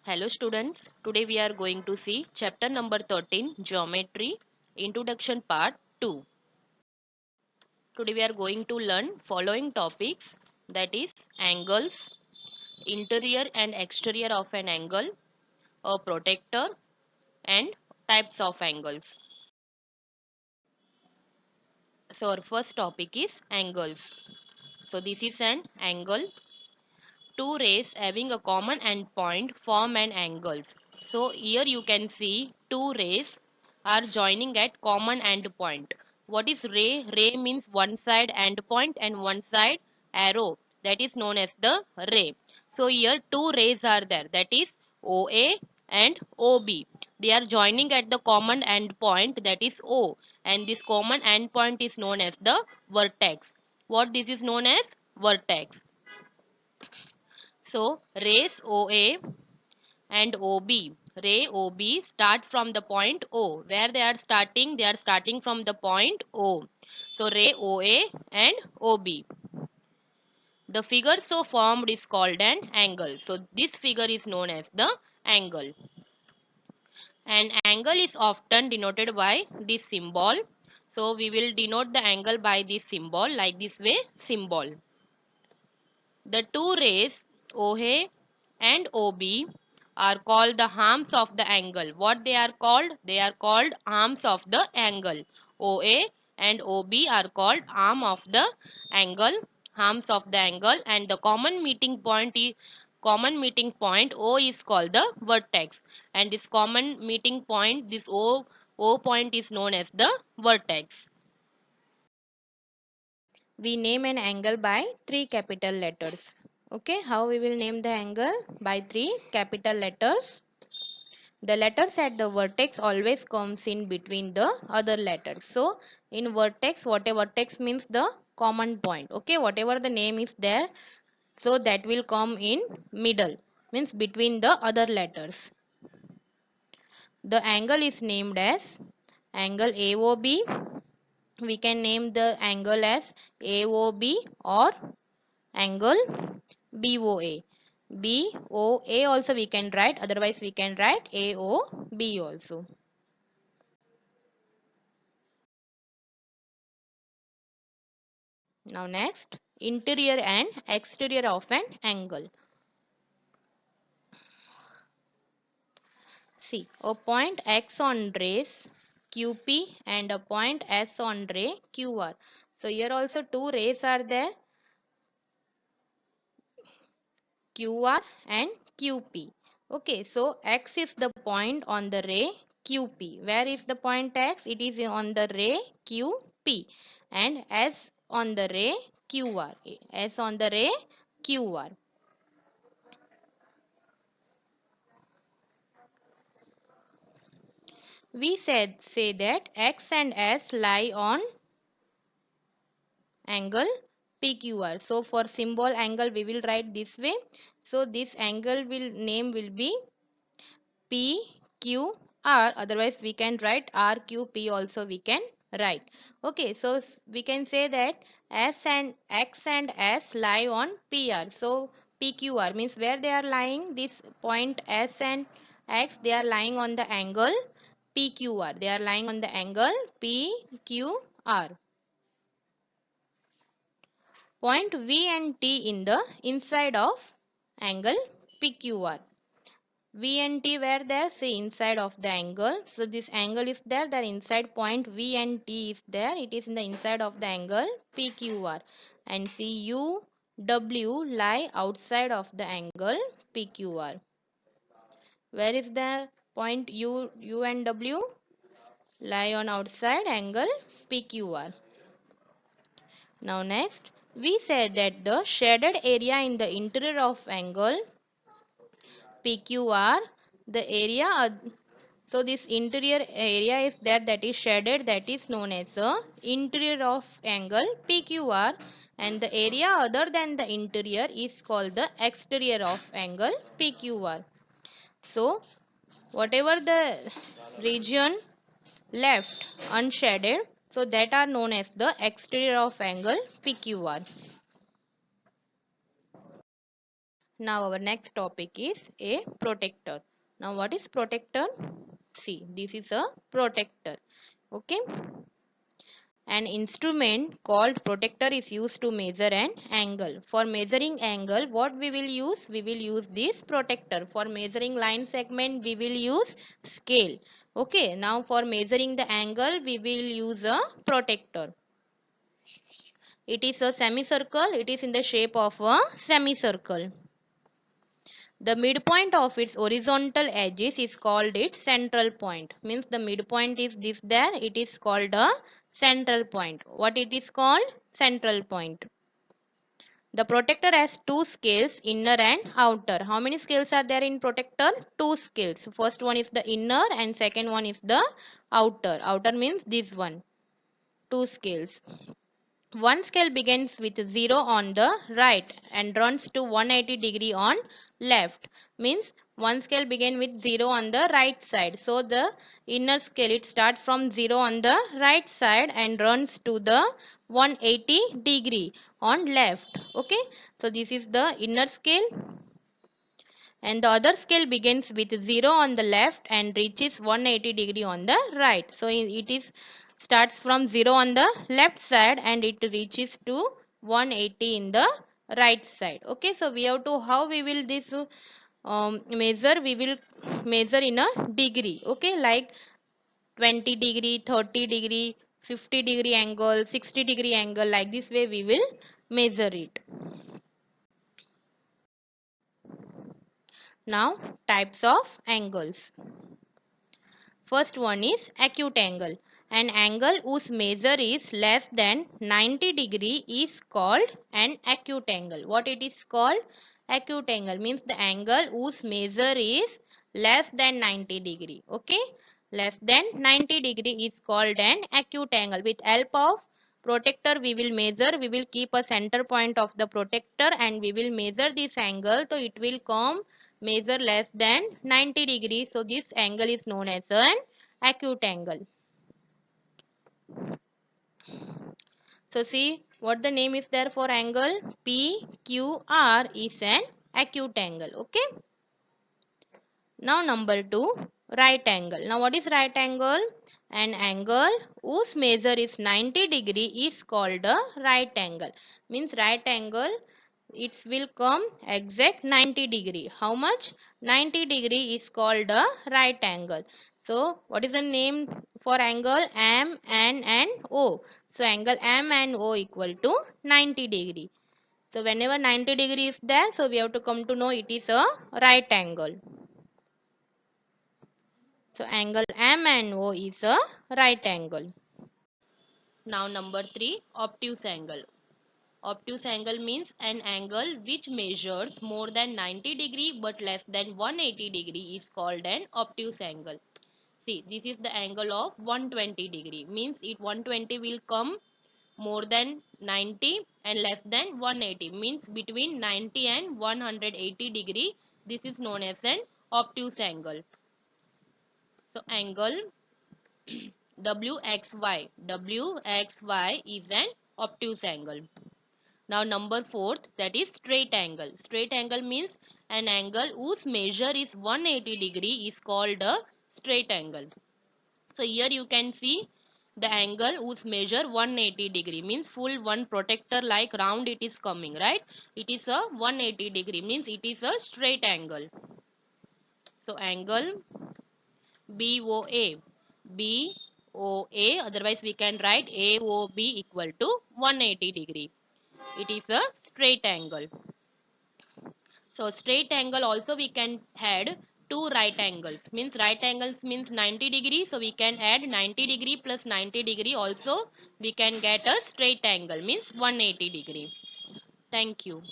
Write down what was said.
Hello students, today we are going to see chapter number 13 Geometry Introduction Part 2. Today we are going to learn following topics, that is angles, interior and exterior of an angle, a protractor and types of angles. So our first topic is angles. So this is an angle. Two rays having a common endpoint form an angle. So here you can see two rays are joining at common endpoint. What is ray? Ray means one side endpoint and one side arrow. That is known as the ray. So here two rays are there. That is OA and OB. They are joining at the common endpoint, that is O, and this common endpoint is known as the vertex. What this is known as? Vertex. So rays OA and OB. Ray OB start from the point O. Where they are starting? They are starting from the point O. So ray OA and OB. The figure so formed is called an angle. So this figure is known as the angle. An angle is often denoted by this symbol. So we will denote the angle by this symbol, like this way symbol. The two rays OA and OB are called the arms of the angle. What they are called? They are called arms of the angle. OA and OB are called arms of the angle, and the common meeting point O is called the vertex, and this common meeting point, this O point is known as the vertex. We name an angle by three capital letters. Okay, how we will name the angle? By three capital letters. The letters at the vertex always comes in between the other letters. So in vertex, whatever vertex means the common point. Okay, whatever the name is there, so that will come in middle, means between the other letters. The angle is named as angle AOB. We can name the angle as AOB or angle BOA. BOA also we can write, otherwise we can write AOB also. Now next, interior and exterior of an angle. See, a point X on rays QP and a point S on ray QR. So here also two rays are there, QR and QP. Okay, so X is the point on the ray QP. Where is the point X? It is on the ray QP, and S on the ray QR. S on the ray QR. We say that X and S lie on angle PQR. So for symbol angle we will write this way. So this angle will be PQR, otherwise we can write RQP also we can write. Okay, so we can say that S and X and S lie on PR. So PQR means where they are lying, this point S and X, they are lying on the angle PQR. They are lying on the angle PQR. Point V and T in the inside of angle PQR. V and T were there, see inside of the angle. So this angle is there, the inside point V and T is there. It is in the inside of the angle PQR. And see U, W lie outside of the angle PQR. Where is the point U and W? Lie on outside angle PQR. Now next, we said that the shaded area in the interior of angle PQR, the area, so this interior area is there, that is shaded, that is known as the interior of angle PQR, and the area other than the interior is called the exterior of angle PQR. So whatever the region left unshaded, so that are known as the exterior of angle PQR. Now our next topic is a protector. Now what is protector? See, this is a protector. Okay. An instrument called protector is used to measure an angle. For measuring angle, what we will use? We will use this protector. For measuring line segment, we will use scale. Okay, now for measuring the angle, we will use a protector. It is a semicircle. It is in the shape of a semicircle. The midpoint of its horizontal edges is called its central point. Means the midpoint is this there. It is called a central point. What it is called? Central point. The protector has two scales, inner and outer. How many scales are there in protector? Two scales. First one is the inner and second one is the outer. Outer means this one. Two scales. One scale begins with 0 on the right and runs to 180 on left. Means one scale begins with 0 on the right side. So the inner scale, it starts from 0 on the right side and runs to the 180 on left. Okay. So this is the inner scale. And the other scale begins with 0 on the left and reaches 180 on the right. So it is starts from 0 on the left side and it reaches to 180 in the right side. Okay, so we have to, how we will this measure? We will measure in a degree. Okay, like 20 degree, 30 degree, 50 degree angle, 60 degree angle, like this way we will measure it. Now types of angles. First one is acute angle. An angle whose measure is less than 90 is called an acute angle. What it is called? Acute angle means the angle whose measure is less than 90 Okay, less than 90 is called an acute angle. With help of protector we will measure. We will keep a center point of the protector and we will measure this angle. So it will come measure less than 90 So this angle is known as an acute angle. So see what the name is there for angle? PQR is an acute angle. Okay. Now number 2, right angle. Now what is right angle? An angle whose measure is 90 is called a right angle. Means right angle, it will come exact 90 How much? 90 is called a right angle. So what is the name for angle? M, N and O. So angle M and O equal to 90 So whenever 90 is there, so we have to come to know it is a right angle. So angle M and O is a right angle. Now number 3, obtuse angle. Obtuse angle means an angle which measures more than 90 but less than 180 is called an obtuse angle. See, this is the angle of 120 means it 120 will come more than 90 and less than 180 means between 90 and 180 This is known as an obtuse angle. So angle WXY. WXY is an obtuse angle. Now number 4, that is straight angle. Straight angle means an angle whose measure is 180 is called a straight angle. So here you can see the angle whose measure 180 means full one protector like round it is coming, right? It is a 180 means it is a straight angle. So angle BOA. BOA, otherwise we can write AOB equal to 180 It is a straight angle. So straight angle also we can add two right angles. Means right angles means 90 So we can add 90 plus 90 also we can get a straight angle means 180 Thank you.